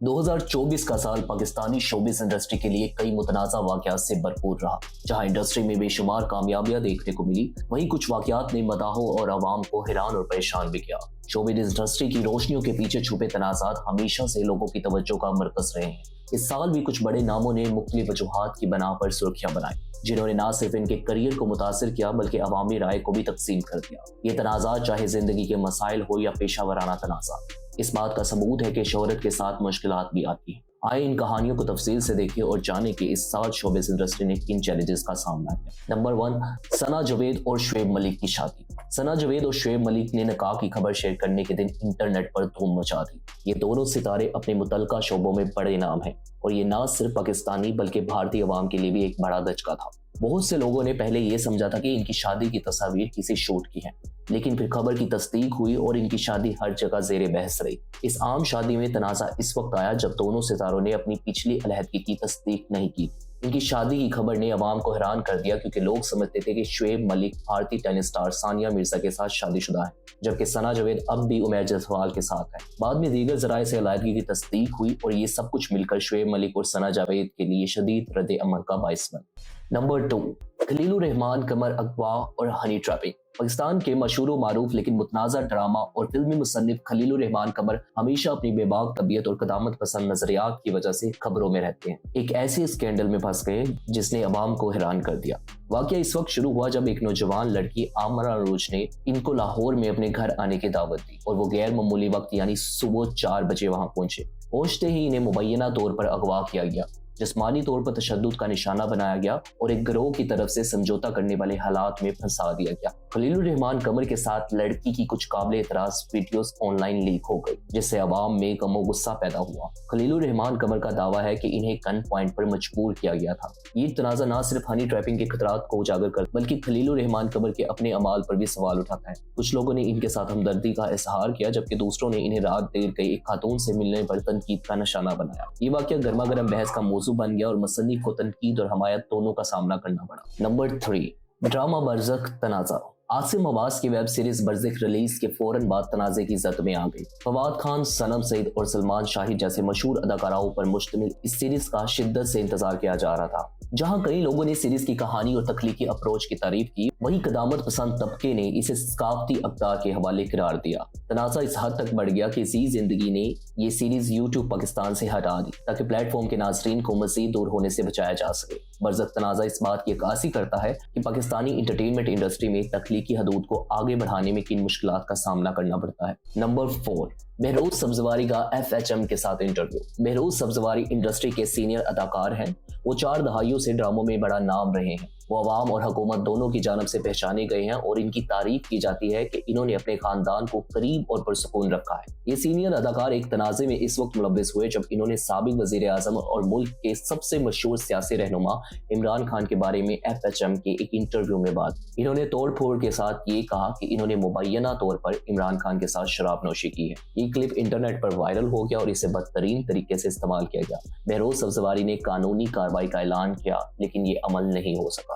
2024 का साल Pakistani showbiz industry के लिए कई मुतनाज़ा वाक़यात से भरपूर रहा। जहां इंडस्ट्री में बेशुमार कामयाबियां देखने को मिली, वहीं कुछ वाक़यात ने मदाहों और अवाम को हैरान और परेशान भी किया। शोबिस इंडस्ट्री की रोशनियों के पीछे छुपे तनाज़ात हमेशा से लोगों की तवज्जो का मरकज़ रहे हैं। इस साल भी कुछ बड़े नामों ने मुख्तलिफ वजूहात की बना पर सुर्खियां बनाई, जिन्होंने न सिर्फ इनके करियर को मुतासिर किया बल्कि अवामी राय को भी तकसीम कर दिया। ये तनाज़ात चाहे जिंदगी के मसाइल हो या पेशा वराना तनाज़ात, इस बात का सबूत है कि शोहरत के साथ मुश्किलात भी आती हैं। आए इन कहानियों को तफसील से देखें और जानें कि इस साल शोबिस इंडस्ट्री ने किन चैलेंजेस का सामना किया। नंबर 1, सना जावेद और शुएब मलिक की शादी। सना जावेद और शुएब मलिक ने निकाह की खबर शेयर करने के दिन इंटरनेट पर धूम मचा दी। ये दोनों सितारे अपने मुतल्लिका शोबों में बड़े नाम हैं और ये न सिर्फ पाकिस्तानी बल्कि भारतीय अवाम के लिए भी एक बड़ा धचका था। बहुत से लोगों ने पहले ये समझा था कि इनकी शादी की तस्वीर किसी शूट की है, लेकिन फिर खबर की तस्दीक हुई और इनकी शादी हर जगह ज़ेरे बहस रही। इस आम शादी में तनाज़ा इस वक्त आया जब दोनों सितारों ने अपनी पिछली अलहदगी की तस्दीक नहीं की। इनकी शादी की खबर ने अवाम को हैरान कर दिया, क्योंकि लोग समझते थे कि शुएब मलिक भारतीय टेनिस स्टार सानिया मिर्जा के साथ शादीशुदा है, जबकि सना जावेद अब भी उमैर जसवाल के साथ है। बाद में दीगर ज़राए से अलहदगी की तस्दीक हुई और ये सब कुछ मिलकर शुएब मलिक और सना जावेद के लिए शदीद रद्द अमल का बाइस बना। नंबर 2, खलीलुर रहमान, कमर अगवा और हनी ट्रैपिंग। पाकिस्तान के मशहूर व मारूफ लेकिन मुतनाज़ा ड्रामा और फिल्मी मुसन्निफ खलीलुर रहमान कमर हमेशा अपनी बेबाक तबीयत और कदामत पसंद नजरियात की वजह से खबरों में रहते हैं। एक ऐसे स्कैंडल में फंस गए जिसने अवाम को हैरान कर दिया। वाकया इस वक्त शुरू हुआ जब एक नौजवान लड़की आमरा रोज ने इनको लाहौर में अपने घर आने की दावत दी और वो गैर मामूली वक्त यानी सुबह 4 बजे वहां पहुंचे। पहुंचते ही इन्हें मुबैना तौर पर अगवा किया गया, जिस्मानी तौर पर तशद्दुद का निशाना बनाया गया और एक गिरोह की तरफ से समझौता करने वाले हालात में फंसा दिया गया। खलीलुर रहमान कमर के साथ लड़की की कुछ काबिल एतराज वीडियोस ऑनलाइन लीक हो गई, जिससे अवाम में गम और गुस्सा पैदा हुआ। खलीलुर रहमान कमर का दावा है कि इन्हें गन पॉइंट पर मजबूर किया गया था। ये तनाज़ा न सिर्फ हनी ट्रैपिंग के खतरात को उजागर कर बल्कि खलीलुर रहमान कमर के अपने अमाल पर भी सवाल उठाता है। कुछ लोगों ने इनके साथ हमदर्दी का इजहार किया, जबकि दूसरों ने इन्हें रात देर गई एक खातून से मिलने पर तनकीद का निशाना बनाया। ये वाकया गर्मा गर्म बहस का मौजू बन गया और मुसन्निफ को तनकीद और हमायत दोनों का सामना करना पड़ा। नंबर 3, ड्रामा बरज़ख तनाज़ा। आसिम अब्बास की वेब सीरीज बरज़ख रिलीज के फौरन बाद तनाज़े की जद में आ गई। फवाद खान, सनम सईद और सलमान शाहिद जैसे मशहूर अदाकाराओं पर मुश्तमिल इस सीरीज का शिद्दत से इंतजार किया जा रहा था। जहां कई लोगों ने सीरीज की कहानी और तख्लीकी अप्रोच की तारीफ की, वहीं कदामत पसंद तबके ने इसे सकाफती अक़दार के हवाले करार दिया। तनाज़ा इस हद तक बढ़ गया कि ज़ी ज़िंदगी ने ये सीरीज यूट्यूब पाकिस्तान से हटा दी ताकि प्लेटफॉर्म के नाज़रीन को मज़ीद दूर होने से बचाया जा सके। बरज़ख तनाज़ा इस बात की अक्कासी करता है कि पाकिस्तानी इंटरटेनमेंट इंडस्ट्री में तख्लीकी हदूद को आगे बढ़ाने में किन मुश्किलात का सामना करना पड़ता है। नंबर 4, बहरोज सब्ज़वारी का FHM के साथ इंटरव्यू। बहरोज सब्ज़वारी इंडस्ट्री के सीनियर अदाकार हैं। वो 4 दहाइयों से ड्रामों में बड़ा नाम रहे हैं। वो अवाम और हुकूमत दोनों की जानब से पहचाने गए हैं और इनकी तारीफ की जाती है कि इन्होंने अपने खानदान को करीब और पुरसुकून रखा है। ये सीनियर अदाकार एक तनाज़े में इस वक्त मुलव्वस हुए जब इन्होंने साबिक वज़ीर आज़म और मुल्क के सबसे मशहूर सियासी रहनुमा इमरान खान के बारे में FHM के एक इंटरव्यू में बात। इन्होंने तोड़ फोड़ के साथ ये कहा कि इन्होंने मुबैना तौर पर इमरान खान के साथ शराब नोशी की है। ये क्लिप इंटरनेट पर वायरल हो गया और इसे बदतरीन तरीके से इस्तेमाल किया गया। बहरोज सब्ज़वारी ने कानूनी कार्रवाई का ऐलान किया, लेकिन ये अमल नहीं हो सका।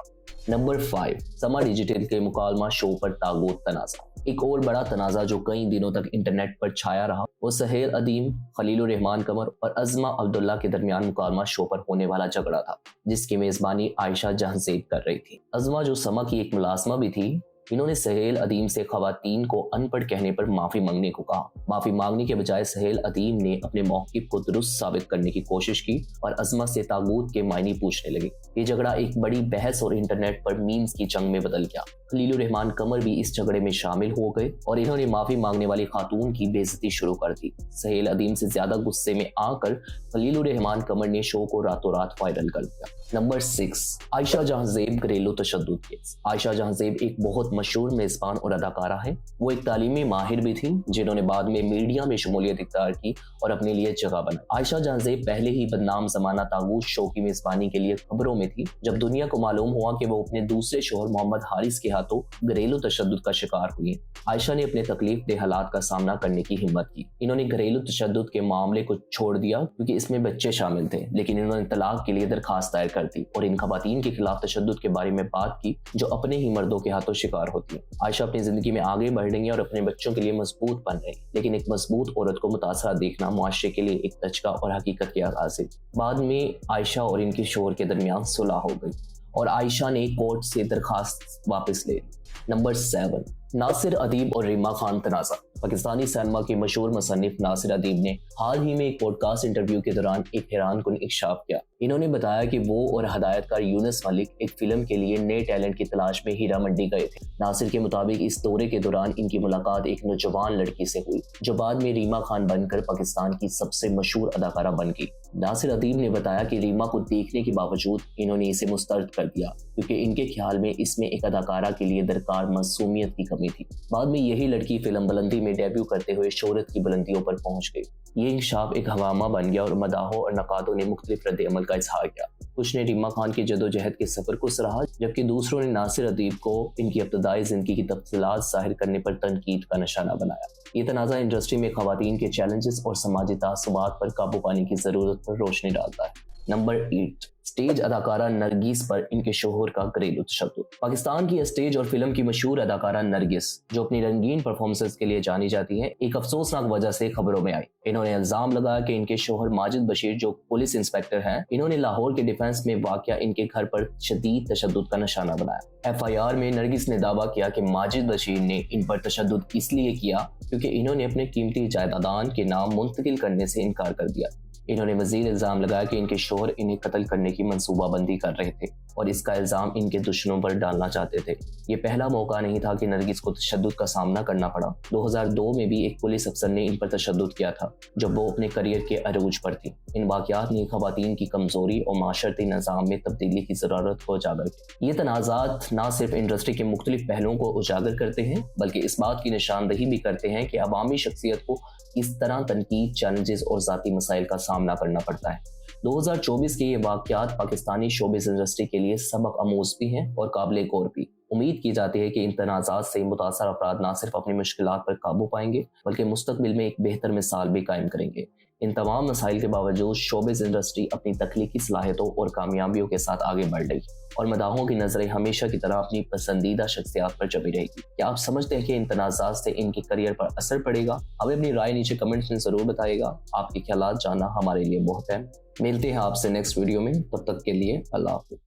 नंबर 5, समा डिजिटल के मुकालमा शो पर तागूत तनाज़ा। एक और बड़ा तनाज़ा जो कई दिनों तक इंटरनेट पर छाया रहा, वो सहेल अदीम, खलीलुर रहमान कमर और अज़मा अब्दुल्ला के दरमियान मुकालमा शो पर होने वाला झगड़ा था, जिसकी मेज़बानी आयशा जहांज़ेब कर रही थी। अज़मा, जो समा की एक मुलाज़िमा भी थी, इन्होंने सहेल अदीम से ख़वातीन को अनपढ़ कहने पर माफ़ी मांगने को कहा। माफ़ी मांगने के बजाय सहेल अदीम ने अपने मौक़िफ़ को दुरुस्त साबित करने की कोशिश की और अज़मा से तागूत के मायने पूछने लगे। ये झगड़ा एक बड़ी बहस और इंटरनेट पर मीम्स की जंग में बदल गया। खलीलुर रहमान कमर भी इस झगड़े में शामिल हो गए और इन्होंने माफ़ी मांगने वाली खातून की बेइज्जती शुरू कर दी। सहेल अदीम से ज़्यादा गुस्से में आकर खलीलुर रहमान कमर ने शो को रातों रात वायरल कर दिया। नंबर 6, आयशा जहांज़ेब घरेलू तशद्दुद केस। आयशा जहांज़ेब एक बहुत मशहूर मेज़बान और अदाकारा है। वो एक तालीमी माहिर भी थी, जिन्होंने बाद में मीडिया में शमूलियत इख्तियार की और अपने लिए जगह बनाई। आयशा जहांज़ेब पहले ही बदनाम ज़माना तागूत शो की मेज़बानी के लिए खबरों में थी, जब दुनिया को मालूम हुआ कि वो अपने दूसरे शोहर मोहम्मद हारिस के हाथों घरेलू तशद्दुद का शिकार हुई। आयशा ने अपने तकलीफ दे हालात का सामना करने की हिम्मत की। इन्होंने घरेलू तशद्दुद के मामले को छोड़ दिया क्योंकि इसमें बच्चे शामिल थे, लेकिन इन्होंने तलाक के लिए दरखास्त दायर कर दी और इन खवातीन के खिलाफ तशद्दुद के बारे में बात की जो अपने ही मर्दों के हाथों शिकार शिकार होती हैं। आयशा अपनी जिंदगी में आगे बढ़ रही हैं और अपने बच्चों के लिए मजबूत बन रही हैं, लेकिन एक मजबूत औरत को मुतासरा देखना मुआशरे के लिए एक दचका और हकीकत के आगाज है। बाद में आयशा और इनके शोहर के दरमियान सुलह हो गई और आयशा ने कोर्ट से दरखास्त वापस ले ली। नंबर 7, नासिर अदीब और रीमा खान तनाज़ा। पाकिस्तानी सिनेमा के मशहूर मुसन्निफ नासिर अदीब ने हाल ही में एक पॉडकास्ट इंटरव्यू के दौरान एक हैरानकुन इंकशाफ किया। इन्होंने बताया कि वो और हदायतकार यूनुस मलिक एक फिल्म के लिए नए टैलेंट की तलाश में हीरा मंडी गए थे। नासिर के मुताबिक इस दौरे के दौरान इनकी मुलाकात एक नौजवान लड़की से हुई जो बाद में रीमा खान बनकर पाकिस्तान की सबसे मशहूर अदाकारा बन गई। नासिर अदीब ने बताया कि रीमा को देखने के बावजूद इन्होंने इसे मुस्तरद कर दिया क्योंकि इनके ख्याल में इसमें एक अदाकारा के लिए दरकार मासूमियत की कमी थी। बाद में यही लड़की फिल्म बुलंदी में डेब्यू करते हुए शोहरत की बुलंदियों पर पहुंच गई। ये इंकशाफ एक हवामा बन गया और मदाहों और नकादों ने मुख्तलिफ रद्द-ए-अमल का इजहार किया। कुछ ने रीमा खान की जदोजहद के सफर को सराहा, जबकि दूसरों ने नासिर अदीब को इनकी इब्तदाई जिंदगी की तफसीलात जाहिर करने पर तनकीद का निशाना बनाया। ये तनाज़ा इंडस्ट्री में खवातीन के चैलेंजेस और समाजी तासुबात पर काबू पाने की जरूरत पर रोशनी डालता है। नंबर 8, स्टेज अदाकारा नरगिस पर इनके शोहर का घरेलू तशद्दुद। पाकिस्तान की स्टेज और फिल्म की मशहूर अदाकारा नरगिस, जो अपनी रंगीन परफॉर्मेंसेस के लिए जानी जाती हैं, एक अफसोसनाक वजह से खबरों में आई। इन्होंने इल्जाम लगाया कि इनके शोहर माजिद बशीर, जो पुलिस इंस्पेक्टर हैं, इन्होंने लाहौर के डिफेंस में वाक़या इनके घर पर शदीद तशद्दुद का निशाना बनाया। FIR में नरगिस ने दावा किया कि माजिद बशीर ने इन पर तशद्दुद इसलिए किया क्योंकि इन्होंने अपने कीमती जायदादान के नाम मुंतकिल करने से इनकार कर दिया। इन्होंने मजीद इल्जाम लगाया कि इनके शोहर इन्हें कत्ल करने की मंसूबाबंदी कर रहे थे और इसका इल्जाम इनके दुश्मनों पर डालना चाहते थे। ये पहला मौका नहीं था कि नरगिस को तशद्दुद का सामना करना पड़ा। 2002 में भी एक पुलिस अफसर ने इन पर तशद्दुद किया था जब वो अपने करियर के अरूज पर थी। इन वाक़यात ने खवातीन की कमजोरी और माशरती निज़ाम में तब्दीली की ज़रूरत को उजागर किया। ये तनाज़ात न सिर्फ इंडस्ट्री के मुख्तलिफ पहलुओं को उजागर करते हैं बल्कि इस बात की निशानदही भी करते हैं कि अवामी शख्सियत को इस तरह तनकीद, चैलेंजेस और ज़ाती मसाइल का सामना करना पड़ता है। 2024 के ये वाक़यात पाकिस्तानी शोबिज़ इंडस्ट्री के लिए सबक आमूज़ भी हैं और काबिल गौर भी। उम्मीद की जाती है कि इन तनाज़ात से मुतासर अफराद न सिर्फ अपनी मुश्किलात पर काबू पाएंगे बल्कि मुस्तकबिल में एक बेहतर मिसाल भी कायम करेंगे। इन तमाम मसाइल के बावजूद शोबिज़ इंडस्ट्री अपनी तख्लीकी सलाहियतों और कामयाबियों के साथ आगे बढ़ रही और मदाहों की नज़रें हमेशा की तरह अपनी पसंदीदा शख्सियात पर जमी रहेगी। क्या आप समझते हैं कि इन तनाज़ात से इनके करियर पर असर पड़ेगा? हमें अपनी राय नीचे कमेंट्स में ज़रूर बताइएगा। आपके ख्यालात जानना हमारे लिए बहुत है। मिलते हैं आपसे नेक्स्ट वीडियो में, तब तक के लिए अल्लाह हाफ़िज़।